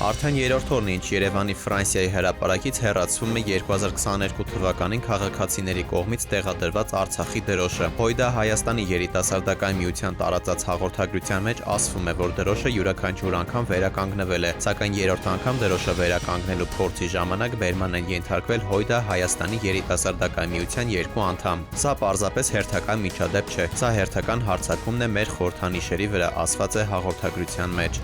Արդեն երրորդ օրն ինչ Երևանի Ֆրանսիայի հրապարակից հեռացվում է 2022 թվականին քաղաքացիների կողմից տեղադրված Արցախի դրոշը։ Հույդա Հայաստանի երիտասարդական միության տարածած հաղորդագրության մեջ ասվում է, որ դրոշը յուրաքանչյուր անգամ վերականգնվել է, սակայն երրորդ անգամ դրոշը վերականգնելու փորձի ժամանակ բերման են ենթարկվել Հույդա Հայաստանի երիտասարդական միության երկու անդամ։ Սա պարզապես հերթական միջադեպ չէ, սա հերթական հարձակումն է մեր խորհրդանիշերի վրա, ասված է հաղորդագրության մեջ։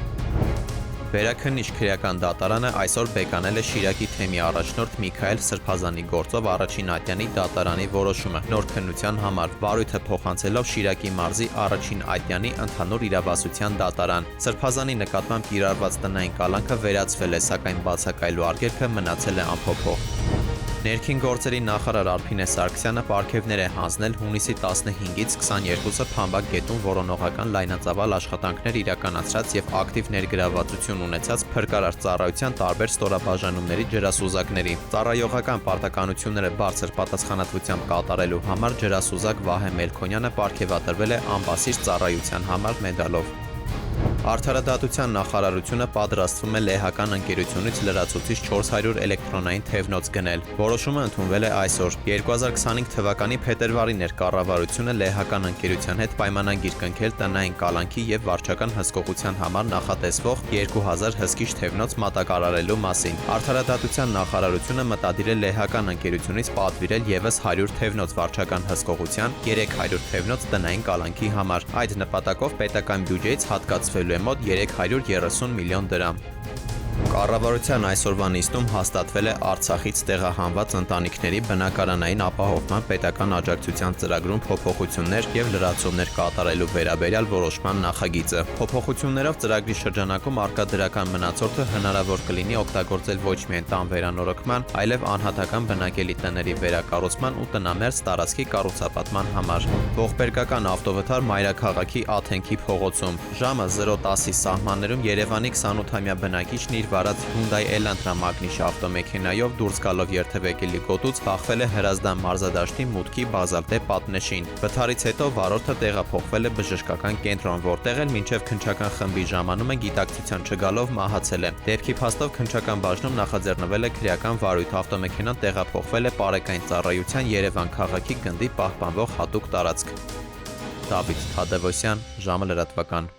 Վերաքննիչ քրեական դատարանը այսօր բեկանել է Շիրակի թեմի առաջնորդ Միքայել Սրբազանի գործով առաջին ատյանի դատարանի որոշումը նոր քննության համար, վարույթը փոխանցելով Շիրակի մարզի առաջին ատյանի ընդհանուր իրավասության դատարան։ Սրբազանի նկատմամբ կիրառված տնային կալանքը վերացվել է, սակայն բացակայելու արգելքը մնացել է անփոփոխ։ Ներքին գործերի նախարար Արփինե Սարգսյանը պարգևներ է հանձնել հունիսի 15-ից 22-ը Փամբակ գետում որոնողական լայնածավալ աշխատանքներ իրականացրած եւ ակտիվ ներգրավվածություն ունեցած փրկարար ծառայության տարբեր ստորաբաժանումների ջրասուզակների։ Ծառայողական պարտականությունները բարձր պատասխանատվությամբ կատարելու համար ջրասուզակ Վահե Մելքոնյանը պարգևատրվել է անբասիր ծառայության համար մեդալով։ Արդարադատության նախարարությունը պատրաստվում է լեհական ընկերությունից լրացուցիչ 400 էլեկտրոնային թևնոց գնել։ Որոշումը ընդունվել է այսօր։ 2025 թվականի փետրվարին էր կառավարությունը լեհական ընկերության հետ պայմանագիր կնքել տնային կալանքի եւ վարչական հսկողության համար նախատեսվող 2000 հսկիչ թևնոց մատակարարելու մասին։ Արդարադատության նախարարությունը մտադիր է լեհական ընկերությունից պատվիրել եւս 100 թևնոց վարչական հսկողության, 300 թևնոց տնային կալանքի համար։ Այդ նպատակով պետական բյուջեից հատկացվելու է մոտ 330 միլիոն դրամ։ Կառավարության այսօրվա նիստում հաստատվել է Արցախից տեղահանված ընտանիքների բնակարանային ապահովման պետական աջակցության ծրագրում փոփոխություններ եւ լրացումներ կատարելու վերաբերյալ որոշման նախագիծը։ Փոփոխություններով ծրագրի շրջանակում առկա դրական մնացորդը հնարավոր կլինի օգտագործել ոչ միայն տան վերանորոգման, այլև անհատական բնակելի տների վերակառուցման ու տնամերձ տարածքի կառուցապատման համար։ Ողբերգական ավտովթար Մայրաքաղաքի Աթենքի փողոցում ժամը 0:10-ի սահմաններում Երևանի 28-ամյա բնակիչն իր վարած Hyundai Elantra Magnish ավտոմեքենայով դուրս գալով երթևեկելի գոտուց բախվել է Հրազդան մարզադաշտի մուտքի բազալտե պատնեշին։ Վթարից հետո վարորդը տեղափոխվել է բժշկական կենտրոն, որտեղ էլ մինչև քննչական խմբի ժամանումը գիտակցության չգալով մահացել է։ Դեպքի փաստով քննչական բաժնում նախաձեռնվել է քրեական վարույթ, ավտոմեքենան տեղափոխվել է Պարեկային ծառայության Երևան քաղաքի գնդի պահպանվող հատուկ տարածք։ Դավիթ Թադևոսյան, ժամը լրատվական։